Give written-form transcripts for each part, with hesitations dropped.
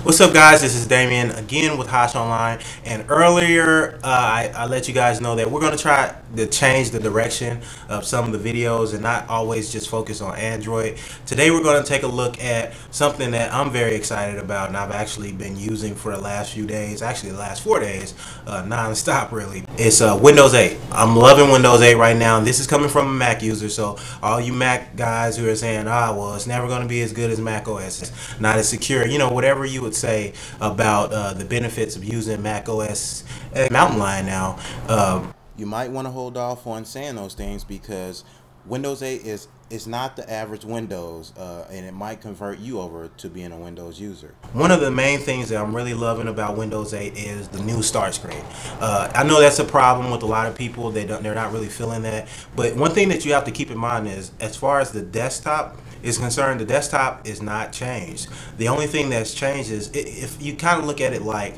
What's up, guys? This is Damien again with Hosh Online. And earlier, I let you guys know that we're going to try to change the direction of some of the videos and not always just focus on Android. Today, we're going to take a look at something that I'm very excited about and I've actually been using for the last few days, actually the last 4 days, non-stop really. It's Windows 8. I'm loving Windows 8 right now. And this is coming from a Mac user, so all you Mac guys who are saying, well, it's never going to be as good as Mac OS, it's not as secure, whatever you would say about the benefits of using Mac OS Mountain Lion now, you might want to hold off on saying those things because Windows 8 is not the average Windows, and it might convert you over to being a Windows user. One of the main things that I'm really loving about Windows 8 is the new start screen. I know that's a problem with a lot of people. They're not really feeling that. But one thing that you have to keep in mind is, as far as the desktop is concerned, the desktop is not changed. The only thing that's changed is if you kind of look at it like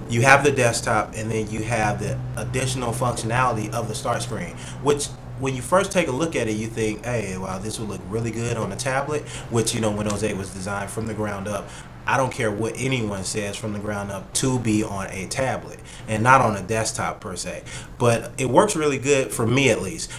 you have the desktop and then you have the additional functionality of the start screen, which when you first take a look at it, you think, hey, wow, this would look really good on a tablet, which, Windows 8 was designed from the ground up. I don't care what anyone says, from the ground up, to be on a tablet and not on a desktop per se. But it works really good for me, at least.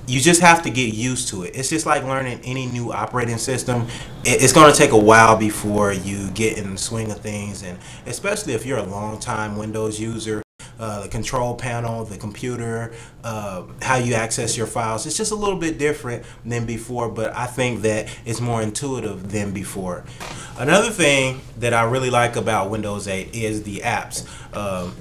You just have to get used to it. It's just like learning any new operating system. It's going to take a while before you get in the swing of things, and especially if you're a long-time Windows user. The control panel, the computer, how you access your files, it's just a little bit different than before, but I think that it's more intuitive than before. Another thing that I really like about Windows 8 is the apps.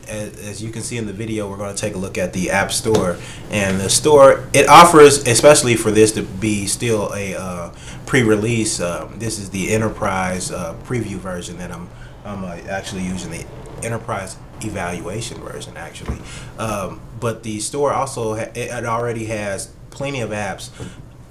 As you can see in the video, we're going to take a look at the App Store. And the store, it offers, especially for this to be still a pre-release, this is the Enterprise preview version that I'm actually using, the Enterprise evaluation version actually, but the store also it already has plenty of apps.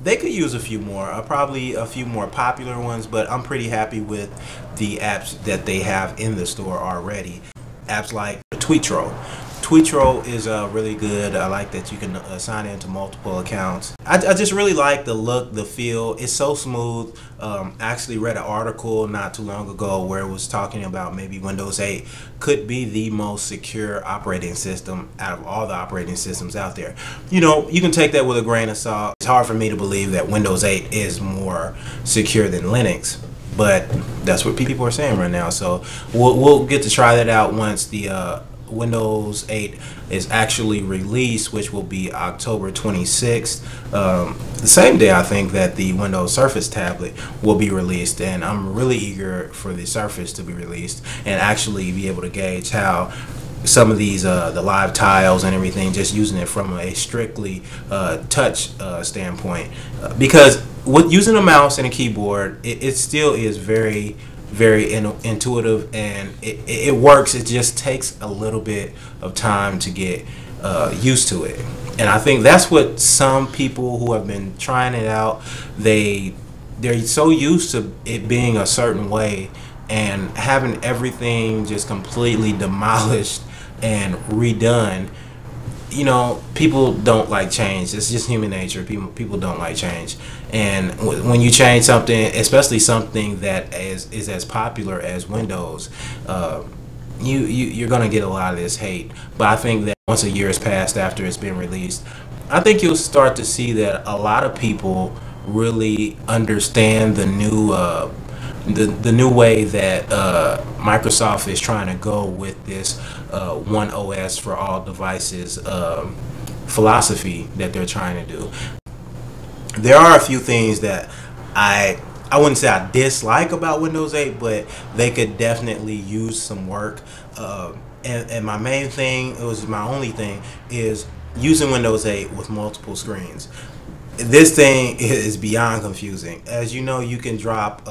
They could use a few more, probably a few more popular ones, but I'm pretty happy with the apps that they have in the store already. Apps like Tweetro. Tweetro is really good. I like that you can sign into multiple accounts. I just really like the look, the feel. It's so smooth. I actually read an article not too long ago where it was talking about maybe Windows 8 could be the most secure operating system out of all the operating systems out there. You can take that with a grain of salt. It's hard for me to believe that Windows 8 is more secure than Linux, but that's what people are saying right now. So we'll get to try that out once the Windows 8 is actually released, which will be October 26th, the same day I think that the Windows Surface tablet will be released, and I'm really eager for the Surface to be released and actually be able to gauge how some of these the live tiles and everything, just using it from a strictly touch standpoint, because with using a mouse and a keyboard, it still is very intuitive, and it works. It just takes a little bit of time to get used to it, and I think that's what some people who have been trying it out, they're so used to it being a certain way and having everything just completely demolished and redone. People don't like change. It's just human nature. People don't like change, and when you change something, especially something that is as popular as Windows, you're gonna get a lot of this hate. But I think that once a year has passed after it's been released, I think you'll start to see that a lot of people really understand the new the new way that Microsoft is trying to go with this one OS for all devices philosophy that they're trying to do. There are a few things that I wouldn't say I dislike about Windows 8, but they could definitely use some work. And my main thing, it was my only thing, is using Windows 8 with multiple screens. This thing is beyond confusing. As you know, you can drop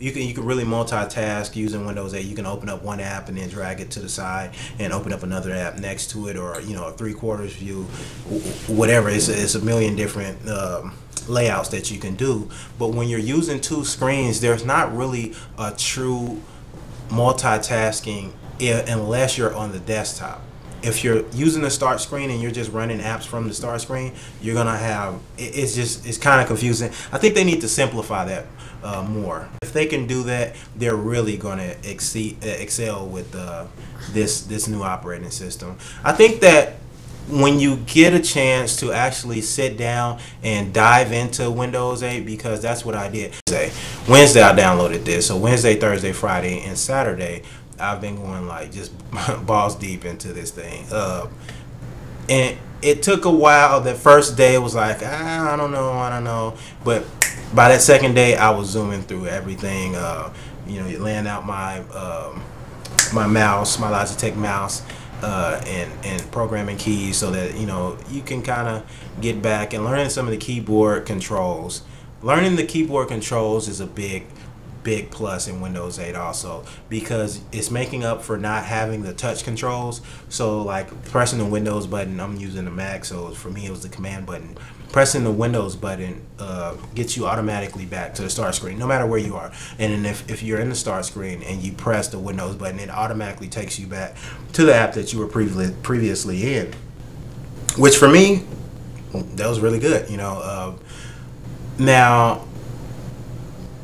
you can really multitask using Windows 8. You can open up one app and then drag it to the side and open up another app next to it, or a 3/4 view, whatever. It's a million different layouts that you can do. But when you're using two screens, there's not really a true multitasking unless you're on the desktop. if you're using the start screen and you're just running apps from the start screen, you're gonna have it's kind of confusing. I think they need to simplify that more. If they can do that, they're really gonna excel with this new operating system. I think that when you get a chance to actually sit down and dive into Windows 8, because that's what I did. Wednesday I downloaded this, so Wednesday, Thursday, Friday, and Saturday I've been going like just balls deep into this thing. And it took a while. The first day it was like, I don't know. But by that second day, I was zooming through everything. Laying out my my mouse, my Logitech mouse, and programming keys, so that you can kind of get back and learning some of the keyboard controls. Learning the keyboard controls is a big plus in Windows 8 also, because it's making up for not having the touch controls. So like pressing the Windows button, I'm using the Mac, so for me it was the command button. Pressing the Windows button gets you automatically back to the start screen no matter where you are. And then if you're in the start screen and you press the Windows button, it automatically takes you back to the app that you were previously in, which for me, that was really good. Now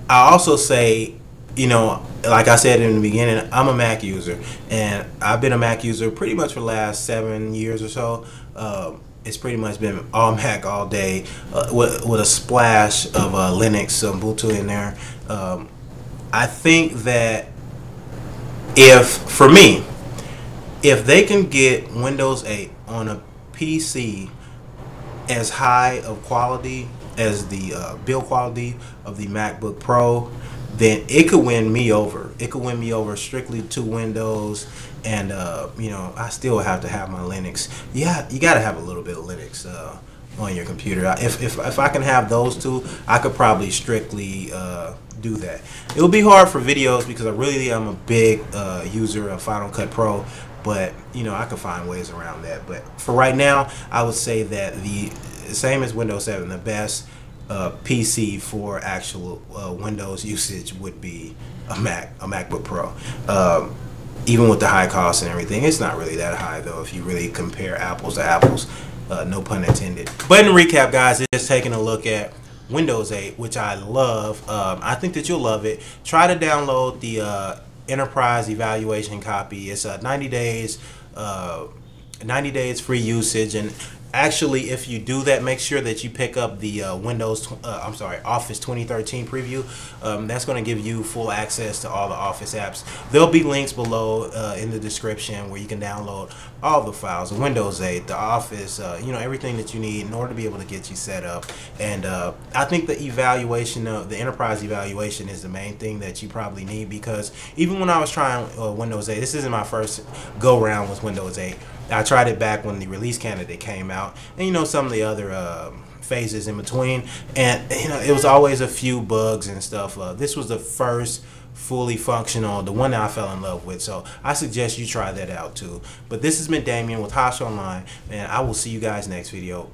I also say, like I said in the beginning, I'm a Mac user, and I've been a Mac user pretty much for the last 7 years or so. It's pretty much been all Mac all day, with a splash of Linux, Ubuntu in there. I think that if they can get Windows 8 on a PC as high of quality as the build quality of the MacBook Pro, then it could win me over. It could win me over strictly to Windows, and I still have to have my Linux. Yeah, you got to have a little bit of Linux on your computer. If I can have those two, I could probably strictly do that. It will be hard for videos because I really am a big user of Final Cut Pro, but I could find ways around that. But for right now, I would say that the same as Windows 7, the best PC for actual Windows usage would be a MacBook Pro. Even with the high cost and everything, it's not really that high though if you really compare apples to apples. No pun intended. But in recap, guys, it's just taking a look at Windows 8, which I love. I think that you'll love it. Try to download the Enterprise Evaluation Copy. It's 90 days free usage, and actually, if you do that, make sure that you pick up the Office 2013 preview. That's going to give you full access to all the Office apps. There'll be links below in the description where you can download all the files, the Windows 8, the Office, everything that you need in order to be able to get you set up. And I think the Enterprise evaluation is the main thing that you probably need, because even when I was trying Windows 8, this isn't my first go round with Windows 8. I tried it back when the release candidate came out, and some of the other phases in between, and it was always a few bugs and stuff. This was the first fully functional, the one that I fell in love with, so I suggest you try that out too. But this has been Damien with Hosh Online, and I will see you guys next video.